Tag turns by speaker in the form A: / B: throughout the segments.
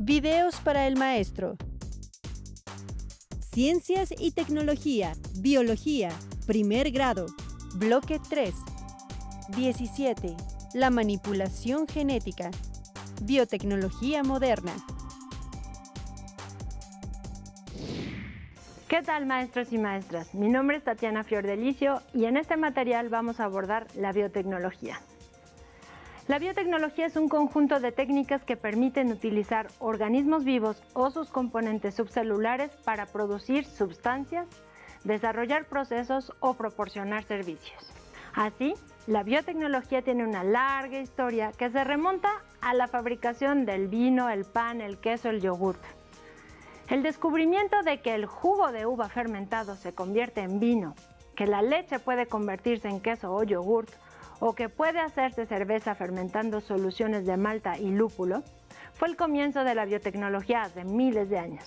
A: Videos para el maestro. Ciencias y tecnología, biología, primer grado. Bloque 3. 17. La manipulación genética. Biotecnología moderna.
B: ¿Qué tal, maestros y maestras? Mi nombre es Tatiana Fiordelicio y en este material vamos a abordar la biotecnología. La biotecnología es un conjunto de técnicas que permiten utilizar organismos vivos o sus componentes subcelulares para producir sustancias, desarrollar procesos o proporcionar servicios. Así, la biotecnología tiene una larga historia que se remonta a la fabricación del vino, el pan, el queso, el yogurt. El descubrimiento de que el jugo de uva fermentado se convierte en vino, que la leche puede convertirse en queso o yogurt, o que puede hacerse cerveza fermentando soluciones de malta y lúpulo, fue el comienzo de la biotecnología hace miles de años.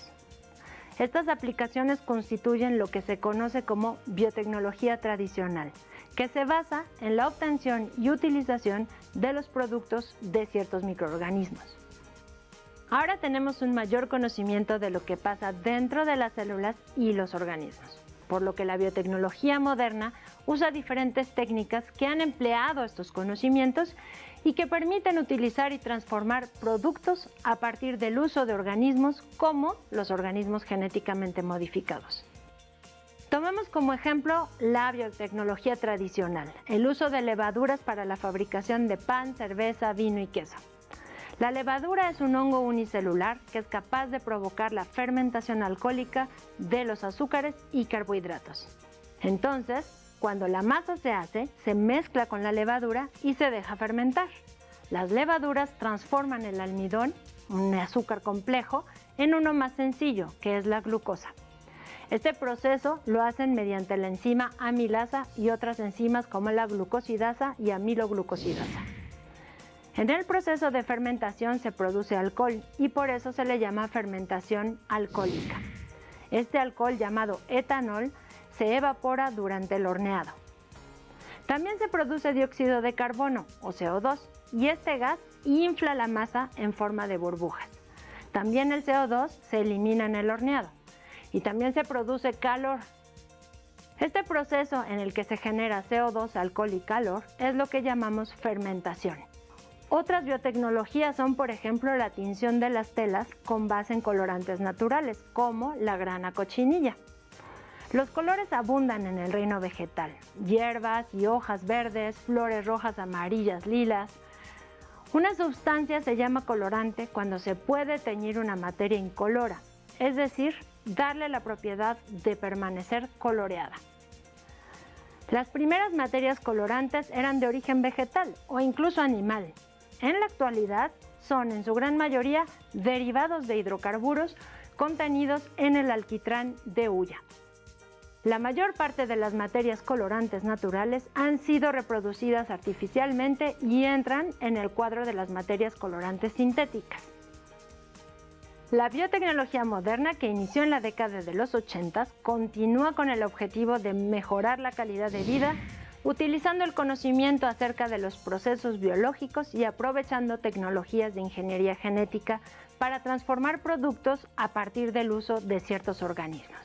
B: Estas aplicaciones constituyen lo que se conoce como biotecnología tradicional, que se basa en la obtención y utilización de los productos de ciertos microorganismos. Ahora tenemos un mayor conocimiento de lo que pasa dentro de las células y los organismos, por lo que la biotecnología moderna usa diferentes técnicas que han empleado estos conocimientos y que permiten utilizar y transformar productos a partir del uso de organismos como los organismos genéticamente modificados. Tomemos como ejemplo la biotecnología tradicional, el uso de levaduras para la fabricación de pan, cerveza, vino y queso. La levadura es un hongo unicelular que es capaz de provocar la fermentación alcohólica de los azúcares y carbohidratos. Entonces, cuando la masa se hace, se mezcla con la levadura y se deja fermentar. Las levaduras transforman el almidón, un azúcar complejo, en uno más sencillo, que es la glucosa. Este proceso lo hacen mediante la enzima amilasa y otras enzimas como la glucosidasa y amiloglucosidasa. En el proceso de fermentación se produce alcohol y por eso se le llama fermentación alcohólica. Este alcohol, llamado etanol, se evapora durante el horneado. También se produce dióxido de carbono, o CO2, y este gas infla la masa en forma de burbujas. También el CO2 se elimina en el horneado. Y también se produce calor. Este proceso en el que se genera CO2, alcohol y calor es lo que llamamos fermentación. Otras biotecnologías son, por ejemplo, la tinción de las telas con base en colorantes naturales, como la grana cochinilla. Los colores abundan en el reino vegetal: hierbas y hojas verdes, flores rojas, amarillas, lilas. Una sustancia se llama colorante cuando se puede teñir una materia incolora, es decir, darle la propiedad de permanecer coloreada. Las primeras materias colorantes eran de origen vegetal o incluso animal. En la actualidad son en su gran mayoría derivados de hidrocarburos contenidos en el alquitrán de hulla. La mayor parte de las materias colorantes naturales han sido reproducidas artificialmente y entran en el cuadro de las materias colorantes sintéticas. La biotecnología moderna, que inició en la década de los 80, continúa con el objetivo de mejorar la calidad de vida, utilizando el conocimiento acerca de los procesos biológicos y aprovechando tecnologías de ingeniería genética para transformar productos a partir del uso de ciertos organismos.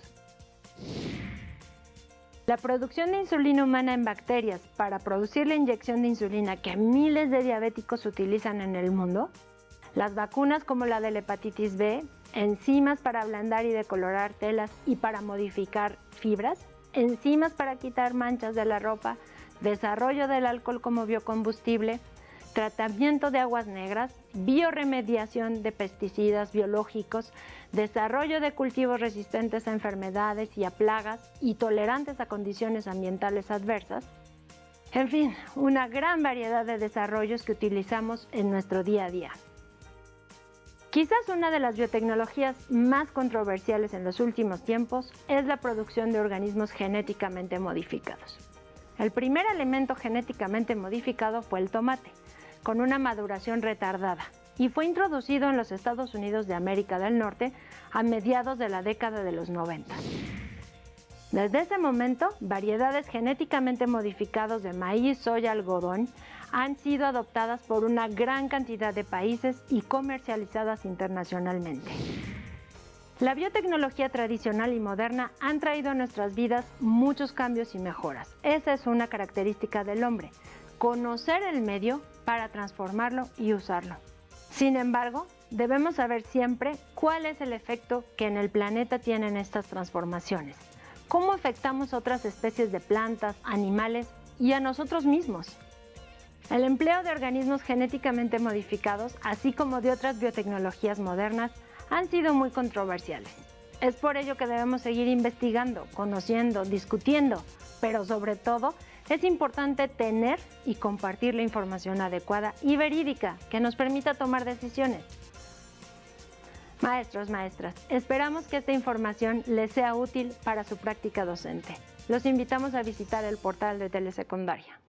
B: La producción de insulina humana en bacterias para producir la inyección de insulina que miles de diabéticos utilizan en el mundo, las vacunas como la de la hepatitis B, enzimas para ablandar y decolorar telas y para modificar fibras, enzimas para quitar manchas de la ropa, desarrollo del alcohol como biocombustible, tratamiento de aguas negras, bioremediación de pesticidas biológicos, desarrollo de cultivos resistentes a enfermedades y a plagas y tolerantes a condiciones ambientales adversas. En fin, una gran variedad de desarrollos que utilizamos en nuestro día a día. Quizás una de las biotecnologías más controversiales en los últimos tiempos es la producción de organismos genéticamente modificados. El primer elemento genéticamente modificado fue el tomate, con una maduración retardada, y fue introducido en los Estados Unidos de América del Norte a mediados de la década de los 90. Desde ese momento, variedades genéticamente modificadas de maíz, soya, algodón han sido adoptadas por una gran cantidad de países y comercializadas internacionalmente. La biotecnología tradicional y moderna han traído a nuestras vidas muchos cambios y mejoras. Esa es una característica del hombre, conocer el medio para transformarlo y usarlo. Sin embargo, debemos saber siempre cuál es el efecto que en el planeta tienen estas transformaciones, cómo afectamos otras especies de plantas, animales y a nosotros mismos. El empleo de organismos genéticamente modificados, así como de otras biotecnologías modernas, han sido muy controversiales. Es por ello que debemos seguir investigando, conociendo, discutiendo, pero sobre todo es importante tener y compartir la información adecuada y verídica que nos permita tomar decisiones. Maestros, maestras, esperamos que esta información les sea útil para su práctica docente. Los invitamos a visitar el portal de Telesecundaria.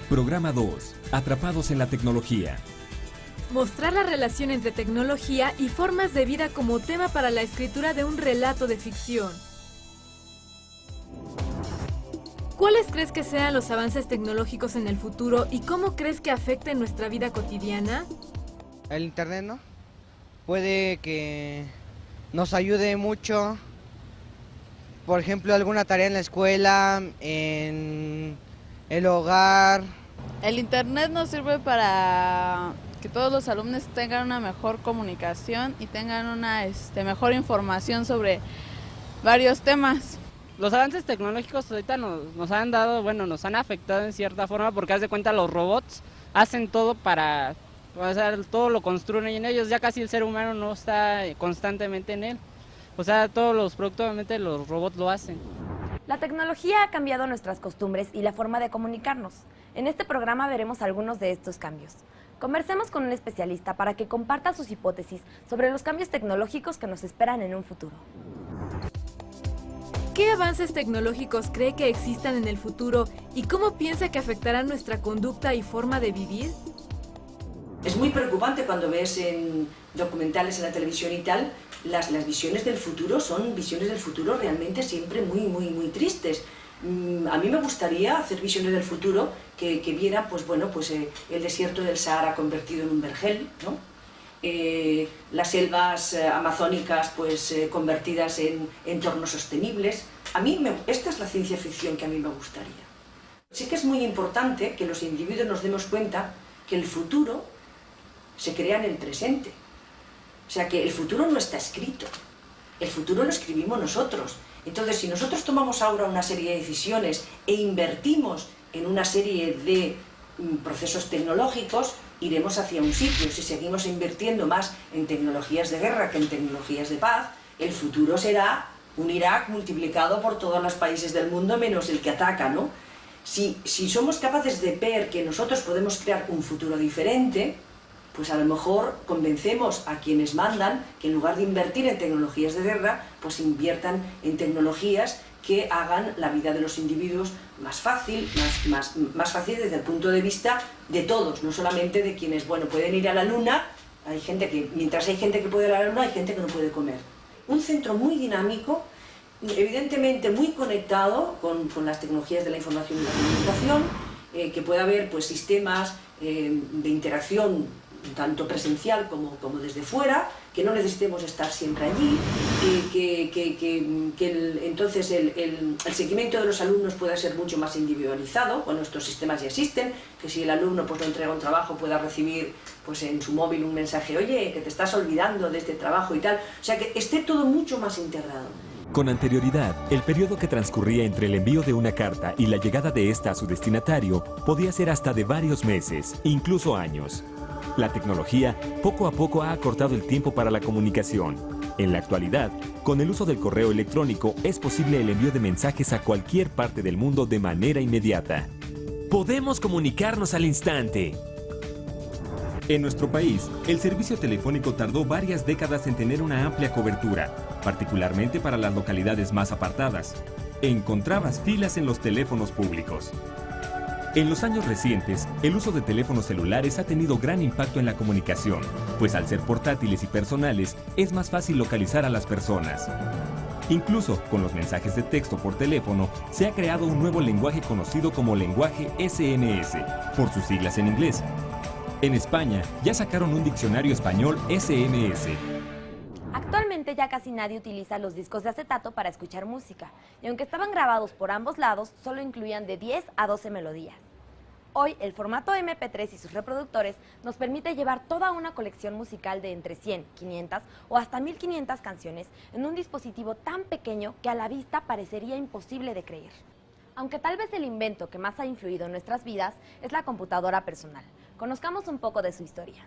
C: Programa 2. Atrapados en la tecnología.
D: Mostrar la relación entre tecnología y formas de vida como tema para la escritura de un relato de ficción. ¿Cuáles crees que sean los avances tecnológicos en el futuro y cómo crees que afecten nuestra vida cotidiana?
E: El internet, ¿no? Puede que nos ayude mucho, por ejemplo, alguna tarea en la escuela, en el hogar.
F: El internet nos sirve para que todos los alumnos tengan una mejor comunicación y tengan una mejor información sobre varios temas.
G: Los avances tecnológicos ahorita nos han dado, nos han afectado en cierta forma, porque haz de cuenta los robots hacen todo para, o sea, todo lo construyen en ellos, ya casi el ser humano no está constantemente en él. O sea, todos los productos, los robots lo hacen.
H: La tecnología ha cambiado nuestras costumbres y la forma de comunicarnos. En este programa veremos algunos de estos cambios. Conversemos con un especialista para que comparta sus hipótesis sobre los cambios tecnológicos que nos esperan en un futuro.
D: ¿Qué avances tecnológicos cree que existan en el futuro y cómo piensa que afectarán nuestra conducta y forma de vivir?
I: Es muy preocupante cuando ves en documentales en la televisión y tal, las visiones del futuro son visiones del futuro realmente siempre muy tristes. A mí me gustaría hacer visiones del futuro que viera el desierto del Sahara convertido en un vergel, ¿no? Las selvas amazónicas convertidas en entornos sostenibles. Esta es la ciencia ficción que a mí me gustaría. Sí que es muy importante que los individuos nos demos cuenta que el futuro se crea en el presente. O sea, que el futuro no está escrito, el futuro lo escribimos nosotros. Entonces, si nosotros tomamos ahora una serie de decisiones e invertimos en una serie de procesos tecnológicos, iremos hacia un sitio. Si seguimos invirtiendo más en tecnologías de guerra que en tecnologías de paz, el futuro será un Irak multiplicado por todos los países del mundo menos el que ataca, ¿no? Si somos capaces de ver que nosotros podemos crear un futuro diferente, pues a lo mejor convencemos a quienes mandan que en lugar de invertir en tecnologías de guerra, pues inviertan en tecnologías que hagan la vida de los individuos más fácil, más fácil desde el punto de vista de todos, no solamente de quienes, pueden ir a la luna. Mientras hay gente que puede ir a la luna, hay gente que no puede comer. Un centro muy dinámico, evidentemente muy conectado con las tecnologías de la información y la comunicación, que pueda haber sistemas de interacción tanto presencial como desde fuera, que no necesitemos estar siempre allí, entonces el seguimiento de los alumnos pueda ser mucho más individualizado. Bueno, estos sistemas ya existen, que si el alumno pues no entrega un trabajo pueda recibir pues en su móvil un mensaje, oye, que te estás olvidando de este trabajo y tal, o sea que esté todo mucho más integrado.
C: Con anterioridad, el periodo que transcurría entre el envío de una carta y la llegada de esta a su destinatario podía ser hasta de varios meses, incluso años. La tecnología poco a poco ha acortado el tiempo para la comunicación. En la actualidad, con el uso del correo electrónico es posible el envío de mensajes a cualquier parte del mundo de manera inmediata. Podemos comunicarnos al instante. En nuestro país, el servicio telefónico tardó varias décadas en tener una amplia cobertura, particularmente para las localidades más apartadas. Encontrabas filas en los teléfonos públicos. En los años recientes, el uso de teléfonos celulares ha tenido gran impacto en la comunicación, pues al ser portátiles y personales, es más fácil localizar a las personas. Incluso con los mensajes de texto por teléfono, se ha creado un nuevo lenguaje conocido como lenguaje SMS, por sus siglas en inglés. En España, ya sacaron un diccionario español SMS.
H: Actualmente ya casi nadie utiliza los discos de acetato para escuchar música, y aunque estaban grabados por ambos lados, solo incluían de 10 a 12 melodías. Hoy, el formato MP3 y sus reproductores nos permite llevar toda una colección musical de entre 100, 500 o hasta 1500 canciones en un dispositivo tan pequeño que a la vista parecería imposible de creer. Aunque tal vez el invento que más ha influido en nuestras vidas es la computadora personal. Conozcamos un poco de su historia.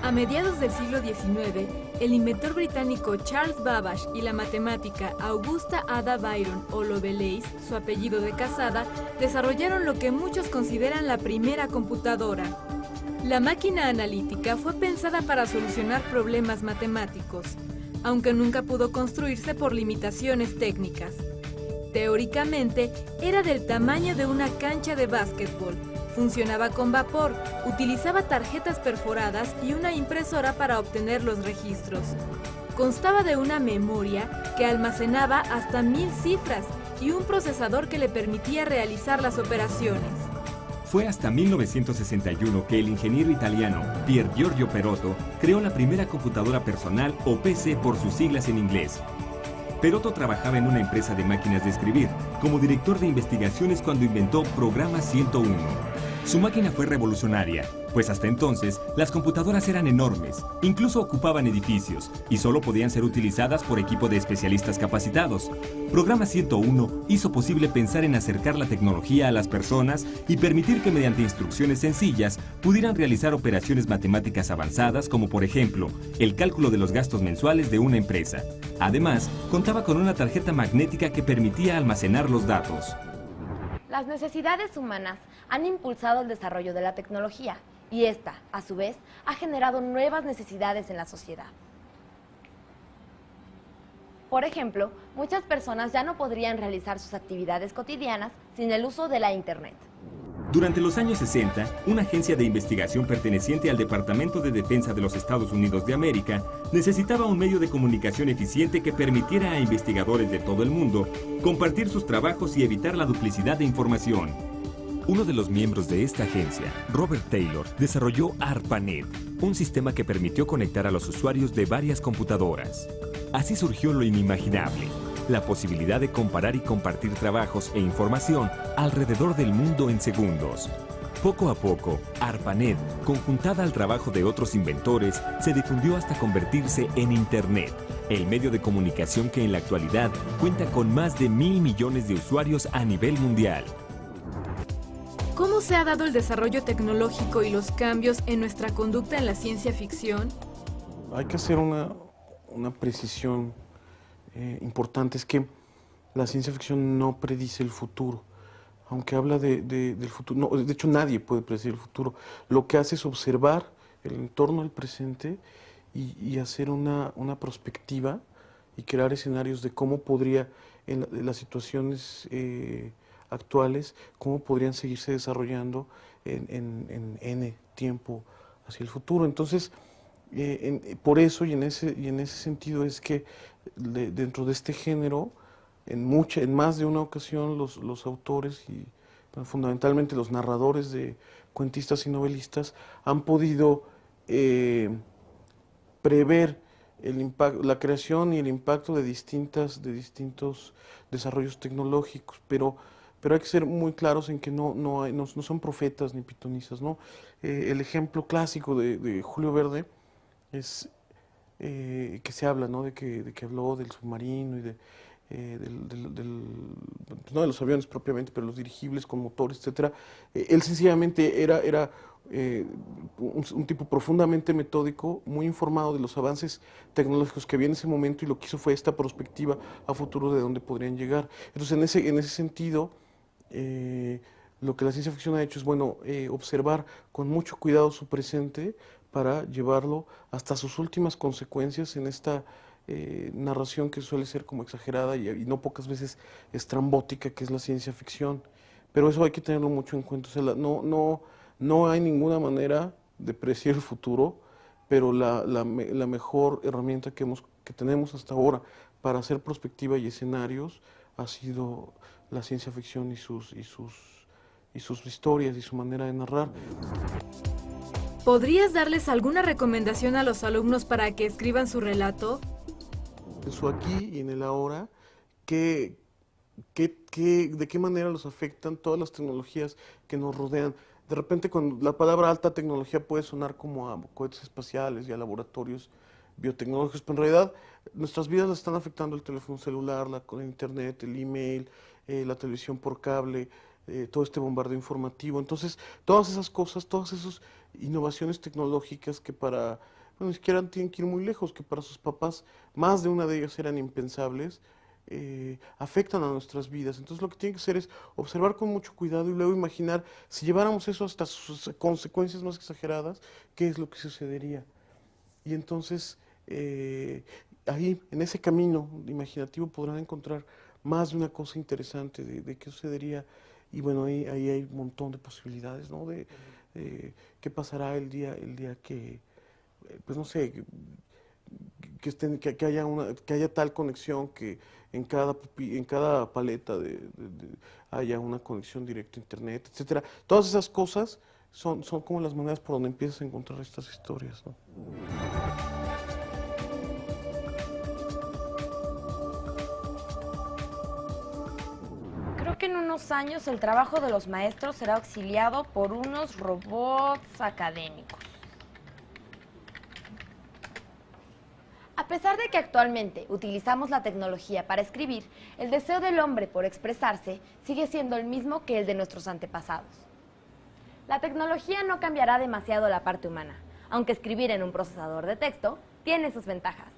D: A mediados del siglo XIX, el inventor británico Charles Babbage y la matemática Augusta Ada Byron o Lovelace, su apellido de casada, desarrollaron lo que muchos consideran la primera computadora. La máquina analítica fue pensada para solucionar problemas matemáticos, aunque nunca pudo construirse por limitaciones técnicas. Teóricamente, era del tamaño de una cancha de básquetbol. Funcionaba con vapor, utilizaba tarjetas perforadas y una impresora para obtener los registros. Constaba de una memoria que almacenaba hasta 1000 cifras y un procesador que le permitía realizar las operaciones.
C: Fue hasta 1961 que el ingeniero italiano Pier Giorgio Perotto creó la primera computadora personal o PC por sus siglas en inglés. Perotto trabajaba en una empresa de máquinas de escribir, como director de investigaciones cuando inventó Programa 101. Su máquina fue revolucionaria, pues hasta entonces las computadoras eran enormes, incluso ocupaban edificios y solo podían ser utilizadas por equipo de especialistas capacitados. Programa 101 hizo posible pensar en acercar la tecnología a las personas y permitir que mediante instrucciones sencillas pudieran realizar operaciones matemáticas avanzadas como por ejemplo el cálculo de los gastos mensuales de una empresa. Además, contaba con una tarjeta magnética que permitía almacenar los datos.
H: Las necesidades humanas han impulsado el desarrollo de la tecnología y esta, a su vez, ha generado nuevas necesidades en la sociedad. Por ejemplo, muchas personas ya no podrían realizar sus actividades cotidianas sin el uso de la Internet.
C: Durante los años 60, una agencia de investigación perteneciente al Departamento de Defensa de los Estados Unidos de América necesitaba un medio de comunicación eficiente que permitiera a investigadores de todo el mundo compartir sus trabajos y evitar la duplicidad de información. Uno de los miembros de esta agencia, Robert Taylor, desarrolló ARPANET, un sistema que permitió conectar a los usuarios de varias computadoras. Así surgió lo inimaginable, la posibilidad de comparar y compartir trabajos e información alrededor del mundo en segundos. Poco a poco, ARPANET, conjuntada al trabajo de otros inventores, se difundió hasta convertirse en Internet, el medio de comunicación que en la actualidad cuenta con más de 1.000 millones de usuarios a nivel mundial.
D: ¿Cómo se ha dado el desarrollo tecnológico y los cambios en nuestra conducta en la ciencia ficción?
J: Hay que hacer una precisión importante, es que la ciencia ficción no predice el futuro, aunque habla del futuro. No, de hecho, nadie puede predecir el futuro. Lo que hace es observar el entorno del presente y hacer una perspectiva y crear escenarios de cómo podría, en las situaciones actuales, cómo podrían seguirse desarrollando en N tiempo hacia el futuro. Entonces, por eso y en ese sentido es que dentro de este género, en más de una ocasión los autores fundamentalmente los narradores de cuentistas y novelistas, han podido prever el impacto, la creación y el impacto de distintos desarrollos tecnológicos, pero hay que ser muy claros en que no son profetas ni pitonisas, ¿no? El ejemplo clásico de Julio Verne es que se habla, ¿no? de que habló del submarino y no de los aviones propiamente, pero los dirigibles con motores, etcétera. Él sencillamente era un tipo profundamente metódico, muy informado de los avances tecnológicos que había en ese momento, y lo que hizo fue esta perspectiva a futuro de dónde podrían llegar. Entonces, en ese sentido, lo que la ciencia ficción ha hecho es, bueno, observar con mucho cuidado su presente para llevarlo hasta sus últimas consecuencias en esta narración que suele ser como exagerada y no pocas veces estrambótica, que es la ciencia ficción. Pero eso hay que tenerlo mucho en cuenta. O sea, no hay ninguna manera de predecir el futuro, pero la mejor herramienta que tenemos hasta ahora para hacer prospectiva y escenarios ha sido la ciencia ficción y sus historias y su manera de narrar.
D: ¿Podrías darles alguna recomendación a los alumnos para que escriban su relato?
J: En su aquí y en el ahora, de qué manera los afectan todas las tecnologías que nos rodean. De repente, cuando la palabra alta tecnología puede sonar como a cohetes espaciales y a laboratorios biotecnológicos, pero en realidad nuestras vidas las están afectando el teléfono celular, el internet, el email, la televisión por cable, todo este bombardeo informativo. Entonces, todas esas cosas, todas esas innovaciones tecnológicas que ni siquiera tienen que ir muy lejos, que para sus papás más de una de ellas eran impensables, afectan a nuestras vidas. Entonces lo que tiene que hacer es observar con mucho cuidado y luego imaginar, si lleváramos eso hasta sus consecuencias más exageradas, qué es lo que sucedería. Y entonces ahí, en ese camino imaginativo, podrán encontrar más de una cosa interesante de qué sucedería. Y bueno, ahí hay un montón de posibilidades, ¿no? De qué pasará el día que, pues no sé, que haya tal conexión que en cada paleta haya una conexión directa a internet, etcétera. Todas esas cosas son como las maneras por donde empiezas a encontrar estas historias, ¿no?
H: Creo que en unos años el trabajo de los maestros será auxiliado por unos robots académicos. A pesar de que actualmente utilizamos la tecnología para escribir, el deseo del hombre por expresarse sigue siendo el mismo que el de nuestros antepasados. La tecnología no cambiará demasiado la parte humana, aunque escribir en un procesador de texto tiene sus ventajas.